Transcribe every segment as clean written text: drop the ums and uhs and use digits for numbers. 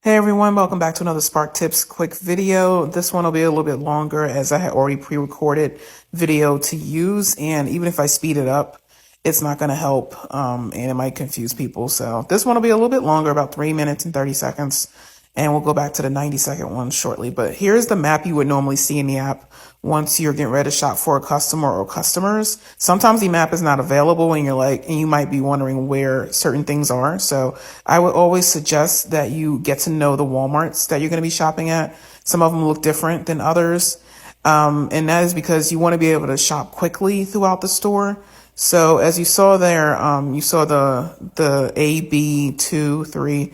Hey everyone, welcome back to another Spark Tips quick video. This one will be a little bit longer as I had already pre-recorded video to use, and even if I speed it up, it's not going to help and it might confuse people. So this one will be a little bit longer, about 3 minutes and 30 seconds, and we'll go back to the 90-second one shortly. But here's the map you would normally see in the app once you're getting ready to shop for a customer or customers. Sometimes the map is not available and you might be wondering where certain things are. So I would always suggest that you get to know the Walmarts that you're going to be shopping at. Some of them look different than others. And that is because you want to be able to shop quickly throughout the store. So as you saw there, you saw the A, B, 2, 3.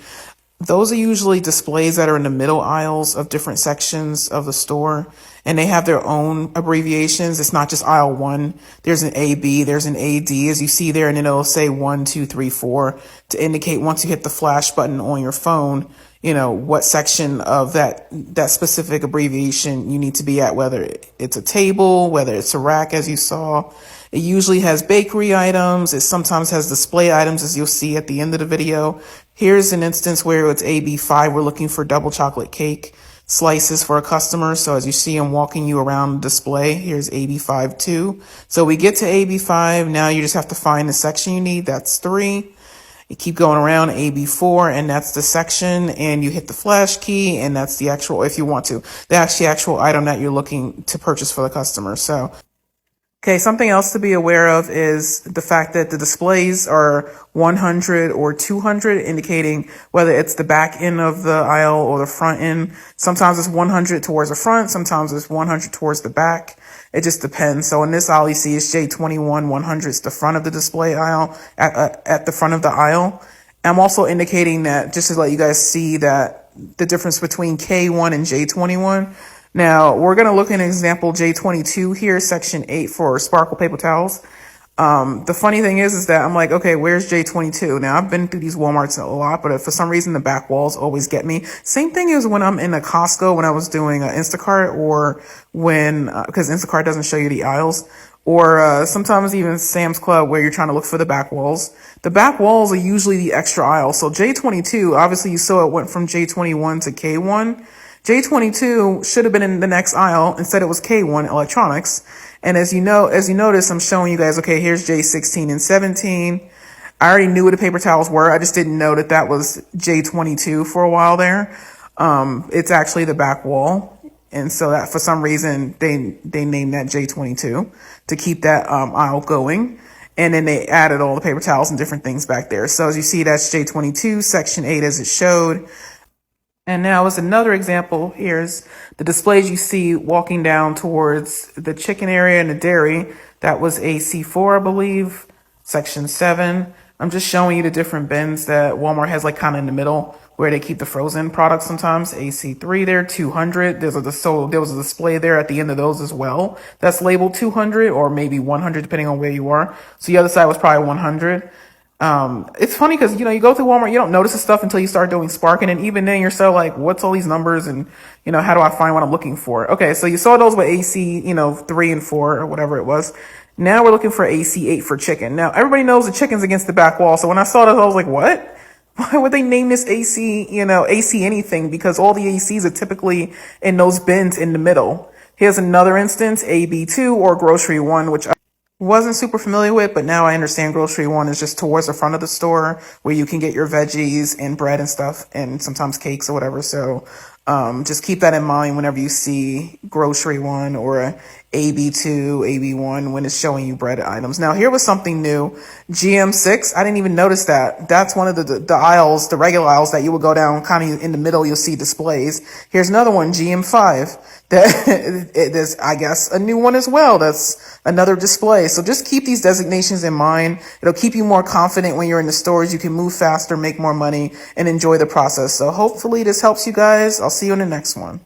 Those are usually displays that are in the middle aisles of different sections of the store, and they have their own abbreviations. It's not just aisle 1. There's an AB, there's an AD, as you see there, and then it'll say 1, 2, 3, 4 to indicate once you hit the flash button on your phone, you know, what section of that specific abbreviation you need to be at, whether it's a table, whether it's a rack, as you saw. It usually has bakery items. It sometimes has display items, as you'll see at the end of the video. Here's an instance where it's AB5. We're looking for double chocolate cake slices for a customer. So as you see, I'm walking you around the display. Here's AB5 too. So we get to AB5. Now you just have to find the section you need. That's 3. You keep going around AB4, and that's the section, and you hit the flash key, and that's the actual, if you want to, that's the actual item that you're looking to purchase for the customer. So okay, something else to be aware of is the fact that the displays are 100 or 200, indicating whether it's the back end of the aisle or the front end. Sometimes it's 100 towards the front, sometimes it's 100 towards the back. It just depends. So in this aisle, you see it's J21, 100 is the front of the display aisle, at the front of the aisle. I'm also indicating that just to let you guys see that the difference between K1 and J21. Now, we're going to look at an example J22 here, section 8 for sparkle paper towels. The funny thing is that I'm like, okay, where's J22? Now, I've been through these Walmarts a lot, but for some reason, the back walls always get me. Same thing as when I'm in a Costco, when I was doing Instacart, or when, because Instacart doesn't show you the aisles, or sometimes even Sam's Club, where you're trying to look for the back walls. The back walls are usually the extra aisle. So J22, obviously you saw it went from J21 to K1. J22 should have been in the next aisle. Instead, it was K1 electronics. And as you notice, I'm showing you guys, okay, here's J16 and 17. I already knew what the paper towels were. I just didn't know that was J22 for a while there. It's actually the back wall. And so that for some reason, they named that J22 to keep that aisle going. And then they added all the paper towels and different things back there. So as you see, that's J22, section 8 as it showed. And now as another example, here's the displays you see walking down towards the chicken area and the dairy. That was AC4, I believe, section 7. I'm just showing you the different bins that Walmart has, like kind of in the middle where they keep the frozen products sometimes. AC3 there, 200. There was a display there at the end of those as well. That's labeled 200 or maybe 100 depending on where you are. So the other side was probably 100. It's funny because, you go through Walmart, you don't notice this stuff until you start doing Sparking. And even then you're so like, what's all these numbers? And, how do I find what I'm looking for? Okay. So you saw those with AC, 3 and 4 or whatever it was. Now we're looking for AC 8 for chicken. Now everybody knows the chicken's against the back wall. So when I saw this, I was like, what? Why would they name this AC, AC anything? Because all the ACs are typically in those bins in the middle. Here's another instance, AB2 or grocery 1, which I wasn't super familiar with, but now I understand grocery 1 is just towards the front of the store where you can get your veggies and bread and stuff and sometimes cakes or whatever. So just keep that in mind whenever you see grocery 1 or AB2, AB1 when it's showing you bread items. Now here was something new, GM6. I didn't even notice that. That's one of the aisles, the regular aisles that you will go down kind of in the middle. You'll see displays. Here's another one, GM5. There's, I guess, a new one as well. That's another display. So just keep these designations in mind. It'll keep you more confident when you're in the stores. You can move faster, make more money, and enjoy the process. So hopefully this helps you guys. I'll see you in the next one.